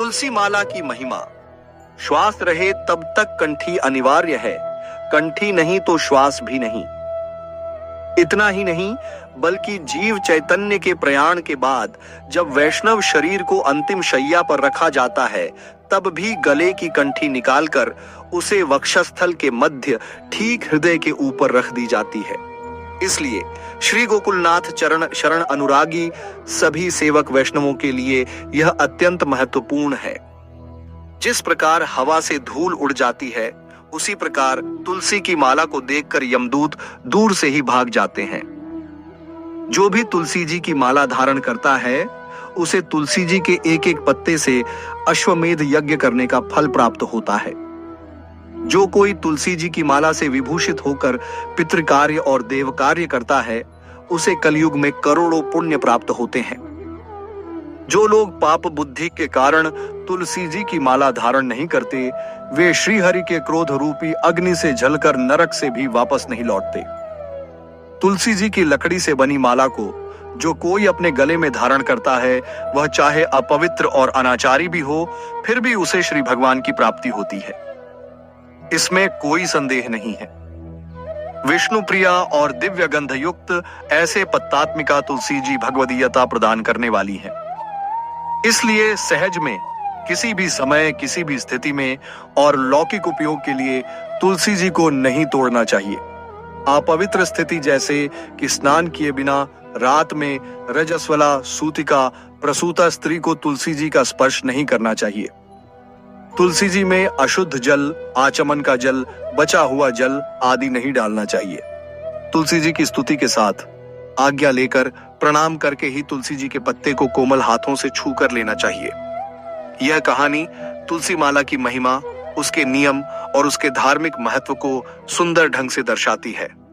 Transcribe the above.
तुलसी माला की महिमा। श्वास रहे तब तक कंठी अनिवार्य है, कंठी नहीं तो श्वास भी नहीं। इतना ही नहीं बल्कि जीव चैतन्य के प्रयाण के बाद जब वैष्णव शरीर को अंतिम शैया पर रखा जाता है, तब भी गले की कंठी निकालकर उसे वक्षस्थल के मध्य ठीक हृदय के ऊपर रख दी जाती है। इसलिए श्री गोकुलनाथ चरण शरण अनुरागी सभी सेवक वैष्णवों के लिए यह अत्यंत महत्वपूर्ण है। जिस प्रकार हवा से धूल उड़ जाती है, उसी प्रकार तुलसी की माला को देखकर यमदूत दूर से ही भाग जाते हैं। जो भी तुलसी जी की माला धारण करता है, उसे तुलसी जी के एक एक पत्ते से अश्वमेध यज्ञ करने का फल प्राप्त होता है। जो कोई तुलसी जी की माला से विभूषित होकर पितृ कार्य और देव कार्य करता है, उसे कलयुग में करोड़ों पुण्य प्राप्त होते हैं। जो लोग पाप बुद्धि के कारण तुलसी जी की माला धारण नहीं करते, वे श्रीहरि के क्रोध रूपी अग्नि से जलकर नरक से भी वापस नहीं लौटते। तुलसी जी की लकड़ी से बनी माला को जो कोई अपने गले में धारण करता है, वह चाहे अपवित्र और अनाचारी भी हो, फिर भी उसे श्री भगवान की प्राप्ति होती है। इसमें कोई संदेह नहीं है। विष्णु प्रिया और दिव्य गंध युक्त ऐसे पत्तात्मिका तुलसी जी भगवदीयता प्रदान करने वाली है। इसलिए सहज में किसी भी समय, किसी भी स्थिति में और लौकिक उपयोग के लिए तुलसी जी को नहीं तोड़ना चाहिए। अपवित्र स्थिति जैसे कि स्नान किए बिना रात में रजस्वला, सूतिका, प्रसूता स्त्री को तुलसी जी का स्पर्श नहीं करना चाहिए। तुलसी जी में अशुद्ध जल, आचमन का जल, बचा हुआ जल आदि नहीं डालना चाहिए। तुलसी जी की स्तुति के साथ आज्ञा लेकर प्रणाम करके ही तुलसी जी के पत्ते को कोमल हाथों से छू कर लेना चाहिए। यह कहानी तुलसी माला की महिमा, उसके नियम और उसके धार्मिक महत्व को सुंदर ढंग से दर्शाती है।